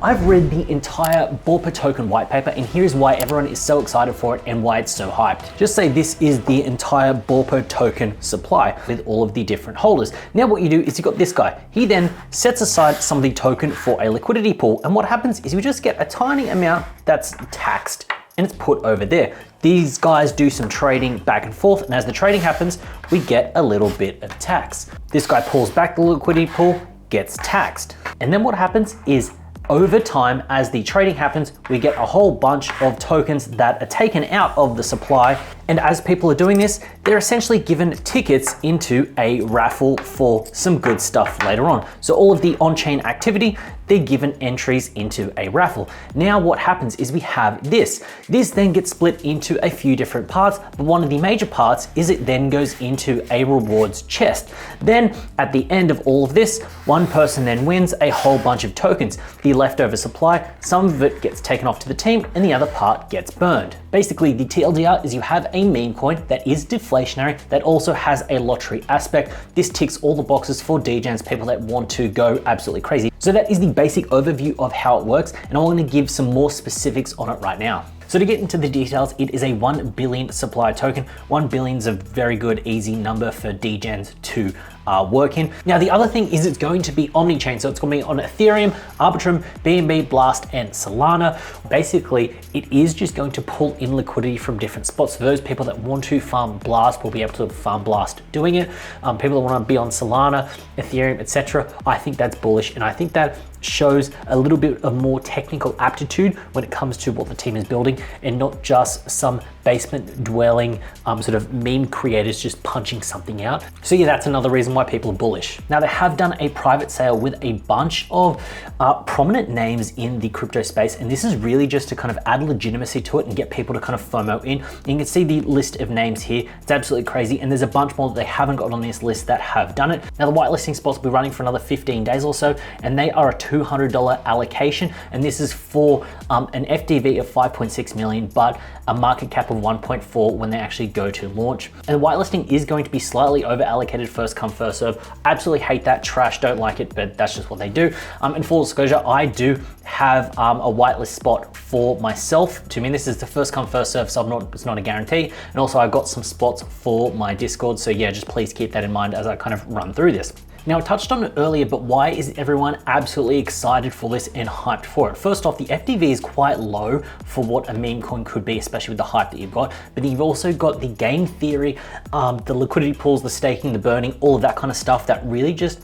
I've read the entire Borpa token white paper, and here's why everyone is so excited for it and why it's so hyped. Just say this is the entire Borpa token supply with all of the different holders. Now what you do is you got this guy. He then sets aside some of the token for a liquidity pool, and what happens is you just get a tiny amount that's taxed and it's put over there. These guys do some trading back and forth, and as the trading happens, we get a little bit of tax. This guy pulls back the liquidity pool, gets taxed. And then what happens is over time, as the trading happens, we get a whole bunch of tokens that are taken out of the supply. And as people are doing this, they're essentially given tickets into a raffle for some good stuff later on. So all of the on-chain activity, they're given entries into a raffle. Now what happens is we have this. This then gets split into a few different parts, but one of the major parts is it then goes into a rewards chest. Then at the end of all of this, one person then wins a whole bunch of tokens. The leftover supply, some of it gets taken off to the team and the other part gets burned. Basically, the TLDR is you have a meme coin that is deflationary, that also has a lottery aspect. This ticks all the boxes for degens, people that want to go absolutely crazy. So that is the basic overview of how it works, and I'm going to give some more specifics on it right now. So to get into the details, it is a 1 billion supply token. 1 billion is a very good, easy number for degens to work in. Now, the other thing is it's going to be omni-chain. So it's going to be on Ethereum, Arbitrum, BNB, Blast, and Solana. Basically, it is just going to pull in liquidity from different spots. For those people that want to farm Blast will be able to farm Blast doing it. People that want to be on Solana, Ethereum, etc. I think that's bullish, and I think that shows a little bit of more technical aptitude when it comes to what the team is building, and not just some basement dwelling sort of meme creators just punching something out. So yeah, that's another reason why people are bullish. Now, they have done a private sale with a bunch of prominent names in the crypto space, and this is really just to kind of add legitimacy to it and get people to kind of FOMO in. And you can see the list of names here. It's absolutely crazy, and there's a bunch more that they haven't got on this list that have done it. Now, the whitelisting spots will be running for another 15 days or so, and they are a $200 allocation, and this is for an FDV of 5.6 million, but a market cap of 1.4 when they actually go to launch. And whitelisting is going to be slightly over allocated, first come, first serve. Absolutely hate that, trash, don't like it, but that's just what they do. In full disclosure, I do have a whitelist spot for myself. To me, this is the first come, first serve, so it's not a guarantee. And also I got some spots for my Discord. So yeah, just please keep that in mind as I kind of run through this. Now, I touched on it earlier, but why is everyone absolutely excited for this and hyped for it? First off, the FDV is quite low for what a meme coin could be, especially with the hype that you've got. But you've also got the game theory, the liquidity pools, the staking, the burning, all of that kind of stuff that really just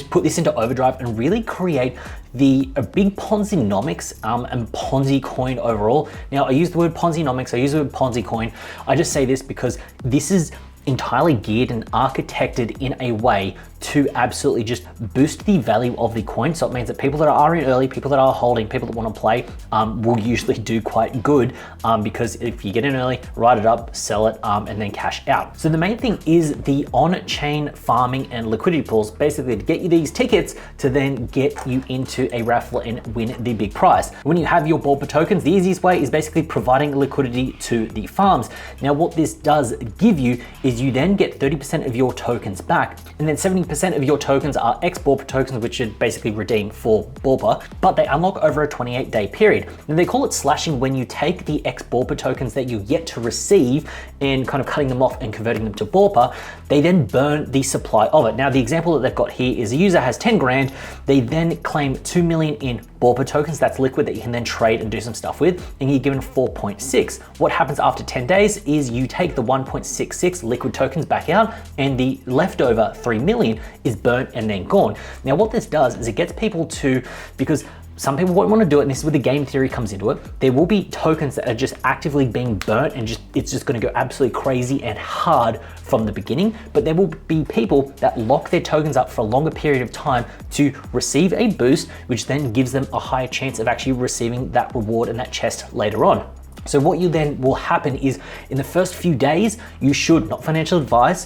put this into overdrive and really create a big Ponzi-nomics and Ponzi coin overall. Now, I use the word Ponzi-nomics, I use the word Ponzi coin. I just say this because this is entirely geared and architected in a way to absolutely just boost the value of the coin. So it means that people that are in early, people that are holding, people that want to play will usually do quite good because if you get in early, write it up, sell it, and then cash out. So the main thing is the on-chain farming and liquidity pools, basically to get you these tickets to then get you into a raffle and win the big prize. When you have your Borpa tokens, the easiest way is basically providing liquidity to the farms. Now, what this does give you is you then get 30% of your tokens back, and then 70% of your tokens are ex-Borpa tokens, which should basically redeem for Borpa, but they unlock over a 28-day period. And they call it slashing when you take the ex-Borpa tokens that you yet to receive and kind of cutting them off and converting them to Borpa, they then burn the supply of it. Now, the example that they've got here is a user has 10 grand, they then claim 2 million in Borpa tokens, that's liquid that you can then trade and do some stuff with, and you're given 4.6. What happens after 10 days is you take the 1.66 liquid tokens back out, and the leftover 3 million is burnt and then gone. Now, what this does is it gets people to, because some people won't want to do it, and this is where the game theory comes into it. There will be tokens that are just actively being burnt and it's just going to go absolutely crazy and hard from the beginning. But there will be people that lock their tokens up for a longer period of time to receive a boost, which then gives them a higher chance of actually receiving that reward and that chest later on. So what you then will happen is in the first few days, you should, not financial advice,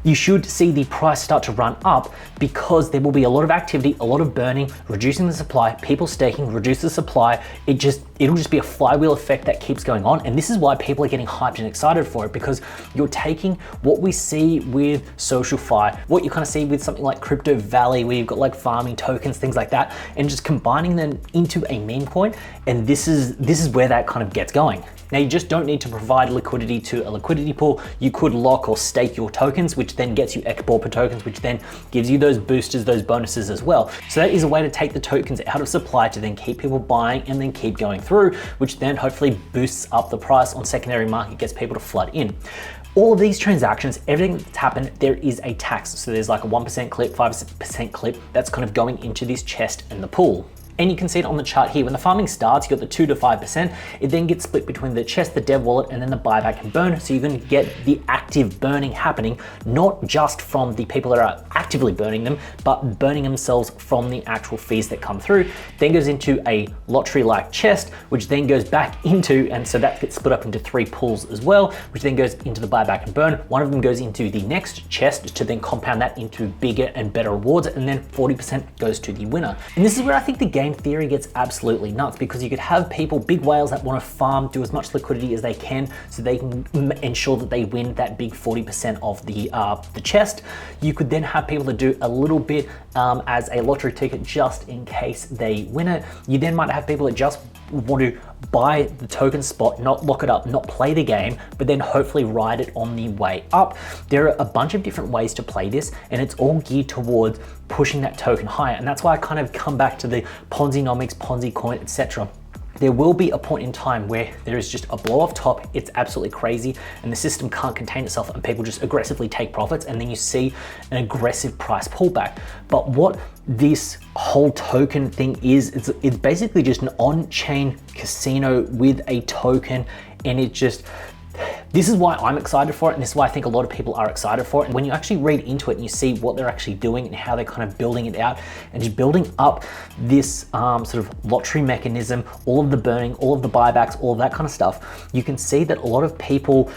you should see the price start to run up because there will be a lot of activity, a lot of burning, reducing the supply, people staking, reduce the supply. It'll just be a flywheel effect that keeps going on. And this is why people are getting hyped and excited for it, because you're taking what we see with SocialFi, what you kind of see with something like Crypto Valley, where you've got like farming tokens, things like that, and just combining them into a meme coin. And this is where that kind of gets going. Now, you just don't need to provide liquidity to a liquidity pool. You could lock or stake your tokens, which then gets you Borpa tokens, which then gives you those boosters, those bonuses as well. So that is a way to take the tokens out of supply to then keep people buying and then keep going through, which then hopefully boosts up the price on secondary market, gets people to flood in. All of these transactions, everything that's happened, there is a tax. So there's like a 1% clip, 5% clip that's kind of going into this chest in the pool. And you can see it on the chart here. When the farming starts, you got the 2 to 5%. It then gets split between the chest, the dev wallet, and then the buyback and burn. So you're going to get the active burning happening, not just from the people that are actively burning them, but burning themselves from the actual fees that come through. Then goes into a lottery-like chest, which then goes back into, and so that gets split up into 3 pools as well, which then goes into the buyback and burn. One of them goes into the next chest to then compound that into bigger and better rewards, and then 40% goes to the winner. And this is where I think the game theory gets absolutely nuts, because you could have people, big whales that want to farm, do as much liquidity as they can so they can ensure that they win that big 40% of the chest. You could then have people that do a little bit as a lottery ticket just in case they win it. You then might have people that just want to buy the token spot, not lock it up, not play the game, but then hopefully ride it on the way up. There are a bunch of different ways to play this, and it's all geared towards pushing that token higher. And that's why I kind of come back to the Ponzi-nomics, Ponzi coin, etc. There will be a point in time where there is just a blow off top, it's absolutely crazy, and the system can't contain itself and people just aggressively take profits, and then you see an aggressive price pullback. But what this whole token thing is, it's basically just an on-chain casino with a token, and this is why I'm excited for it, and this is why I think a lot of people are excited for it. And when you actually read into it and you see what they're actually doing and how they're kind of building it out and just building up this sort of lottery mechanism, all of the burning, all of the buybacks, all of that kind of stuff, you can see that a lot of people,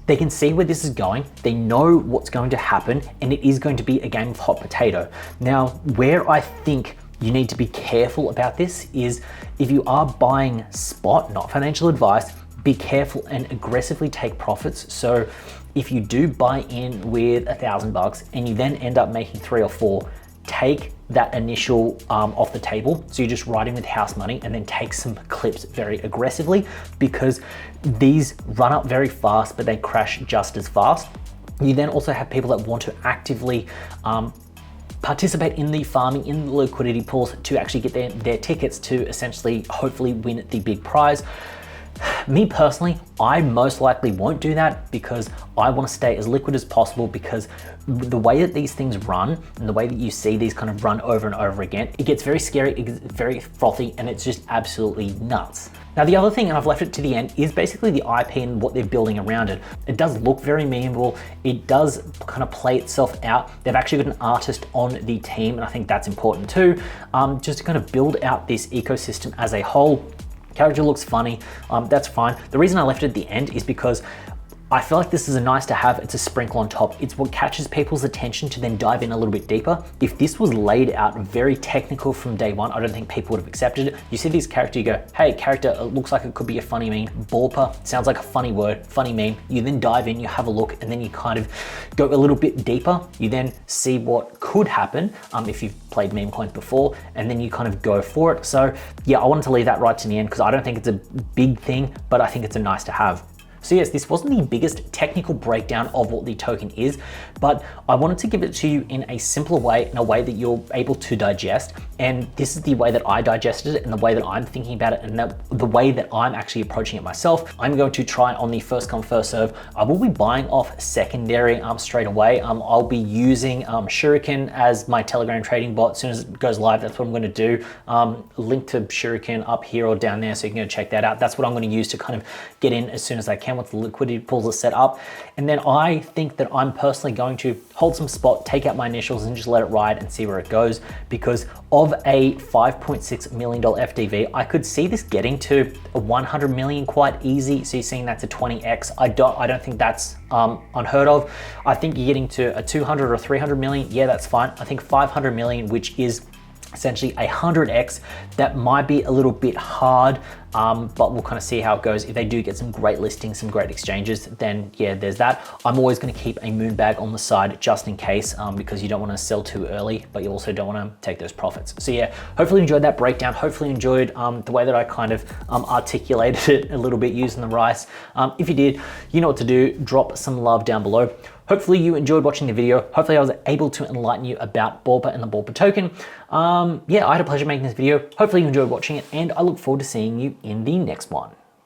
they can see where this is going, they know what's going to happen, and it is going to be a game of hot potato. Now, where I think you need to be careful about this is if you are buying spot, not financial advice, be careful and aggressively take profits. So if you do buy in with $1,000 and you then end up making 3 or 4, take that initial off the table. So you're just riding with house money, and then take some clips very aggressively, because these run up very fast, but they crash just as fast. You then also have people that want to actively participate in the farming, in the liquidity pools, to actually get their tickets to essentially hopefully win the big prize. Me personally, I most likely won't do that, because I want to stay as liquid as possible, because the way that these things run and the way that you see these kind of run over and over again, it gets very scary, it gets very frothy, and it's just absolutely nuts. Now, the other thing, and I've left it to the end, is basically the IP and what they're building around it. It does look very memeable. It does kind of play itself out. They've actually got an artist on the team, and I think that's important too, just to kind of build out this ecosystem as a whole. Character looks funny, that's fine. The reason I left it at the end is because I feel like this is a nice to have, it's a sprinkle on top. It's what catches people's attention to then dive in a little bit deeper. If this was laid out very technical from day one, I don't think people would have accepted it. You see this character, you go, hey, character, it looks like it could be a funny meme. Borpa, sounds like a funny word, funny meme. You then dive in, you have a look, and then you kind of go a little bit deeper. You then see what could happen if you've played meme coins before, and then you kind of go for it. So yeah, I wanted to leave that right to the end, because I don't think it's a big thing, but I think it's a nice to have. So yes, this wasn't the biggest technical breakdown of what the token is, but I wanted to give it to you in a simpler way, in a way that you're able to digest. And this is the way that I digested it, and the way that I'm thinking about it, and the way that I'm actually approaching it myself. I'm going to try on the first come, first serve. I will be buying off secondary straight away. I'll be using Shuriken as my Telegram trading bot. As soon as it goes live, that's what I'm going to do. Link to Shuriken up here or down there, so you can go check that out. That's what I'm going to use to kind of get in as soon as I can can once the liquidity pools are set up. And then I think that I'm personally going to hold some spot, take out my initials and just let it ride and see where it goes. Because of a $5.6 million FDV, I could see this getting to a 100 million quite easy. So you're seeing that's a 20x. I don't think that's unheard of. I think you're getting to a 200 or 300 million. Yeah, that's fine. I think 500 million, which is essentially a 100x, that might be a little bit hard, but we'll kind of see how it goes. If they do get some great listings, some great exchanges, then yeah, there's that. I'm always going to keep a moon bag on the side just in case, because you don't want to sell too early, but you also don't want to take those profits. So yeah, hopefully you enjoyed that breakdown. Hopefully you enjoyed the way that I kind of articulated it a little bit using the rice. If you did, you know what to do. Drop some love down below. Hopefully you enjoyed watching the video. Hopefully I was able to enlighten you about Borpa and the Borpa token. Yeah, I had a pleasure making this video. Hopefully you enjoyed watching it, and I look forward to seeing you in the next one.